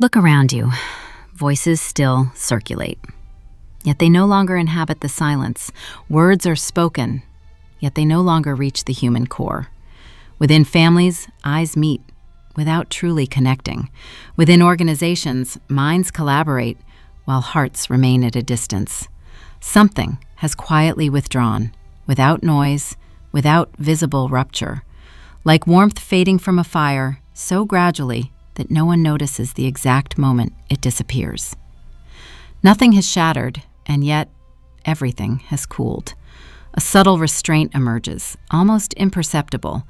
Look around you. Voices still circulate. Yet they no longer inhabit the silence. Words are spoken, yet they no longer reach the human core. Within families, eyes meet without truly connecting. Within organizations, minds collaborate while hearts remain at a distance. Something has quietly withdrawn, without noise, without visible rupture. Like warmth fading from a fire, so gradually that no one notices the exact moment it disappears. Nothing has shattered, and yet everything has cooled. A subtle restraint emerges, almost imperceptible.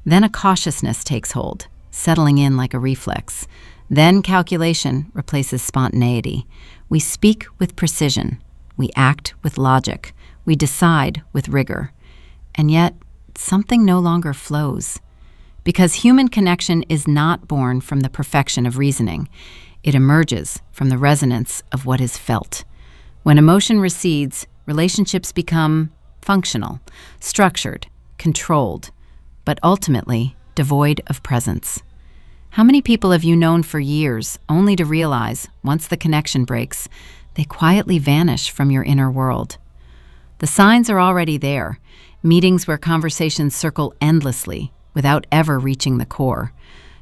Then a cautiousness takes hold, settling in like a reflex. Then calculation replaces spontaneity. We speak with precision. We act with logic. We decide with rigor. And yet, something no longer flows. Because human connection is not born from the perfection of reasoning. It emerges from the resonance of what is felt. When emotion recedes, relationships become functional, structured, controlled, but ultimately devoid of presence. How many people have you known for years, only to realize, once the connection breaks, they quietly vanish from your inner world? The signs are already there. Meetings where conversations circle endlessly, without ever reaching the core.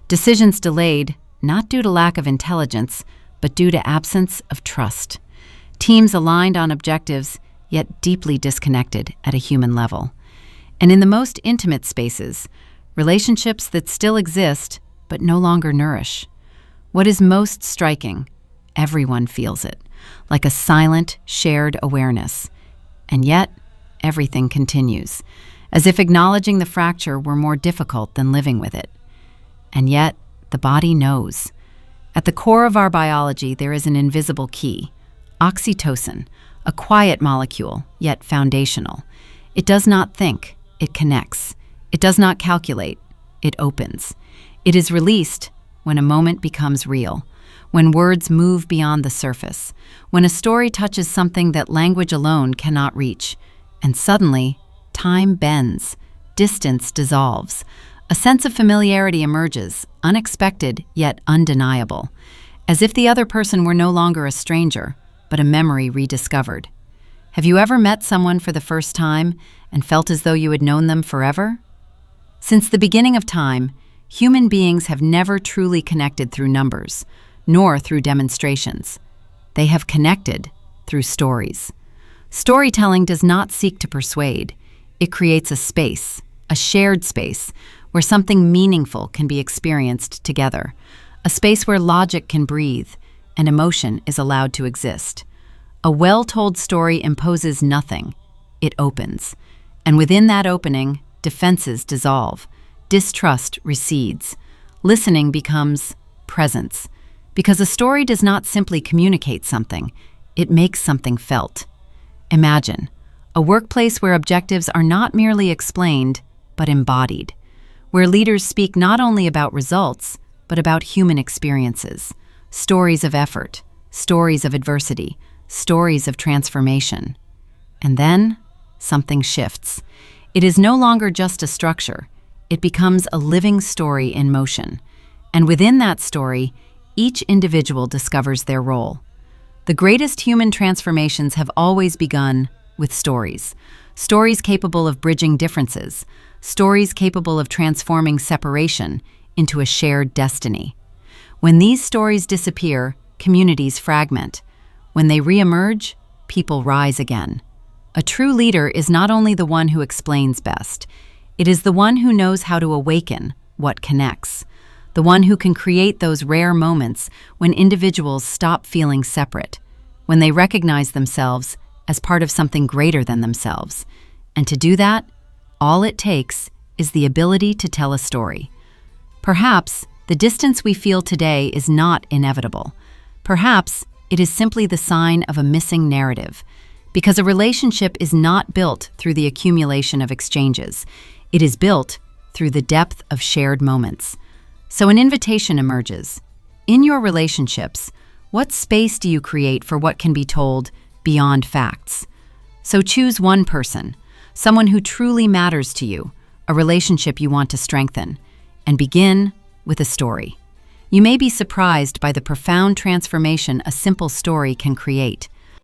Decisions delayed, not due to lack of intelligence, but due to absence of trust. Teams aligned on objectives, yet deeply disconnected at a human level. And in the most intimate spaces, relationships that still exist, but no longer nourish. What is most striking? Everyone feels it, like a silent, shared awareness. And yet, everything continues, as if acknowledging the fracture were more difficult than living with it. And yet, the body knows. At the core of our biology, there is an invisible key, oxytocin, a quiet molecule, yet foundational. It does not think, it connects. It does not calculate, it opens. It is released when a moment becomes real, when words move beyond the surface, when a story touches something that language alone cannot reach, and suddenly, time bends, distance dissolves. A sense of familiarity emerges, unexpected yet undeniable, as if the other person were no longer a stranger, but a memory rediscovered. Have you ever met someone for the first time and felt as though you had known them forever? Since the beginning of time, human beings have never truly connected through numbers, nor through demonstrations. They have connected through stories. Storytelling does not seek to persuade. It creates a space, a shared space, where something meaningful can be experienced together, a space where logic can breathe and emotion is allowed to exist. A well-told story imposes nothing. It opens. And within that opening, defenses dissolve, distrust recedes, listening becomes presence. Because a story does not simply communicate something, it makes something felt. Imagine a workplace where objectives are not merely explained, but embodied, where leaders speak not only about results, but about human experiences, stories of effort, stories of adversity, stories of transformation. And then, something shifts. It is no longer just a structure. It becomes a living story in motion. And within that story, each individual discovers their role. The greatest human transformations have always begun with stories. Stories capable of bridging differences. Stories capable of transforming separation into a shared destiny. When these stories disappear, communities fragment. When they reemerge, people rise again. A true leader is not only the one who explains best, it is the one who knows how to awaken what connects, the one who can create those rare moments when individuals stop feeling separate, when they recognize themselves as part of something greater than themselves. And to do that, all it takes is the ability to tell a story. Perhaps the distance we feel today is not inevitable. Perhaps it is simply the sign of a missing narrative, because a relationship is not built through the accumulation of exchanges. It is built through the depth of shared moments. So an invitation emerges. In your relationships, what space do you create for what can be told beyond facts? So choose one person, someone who truly matters to you, a relationship you want to strengthen, and begin with a story. You may be surprised by the profound transformation a simple story can create.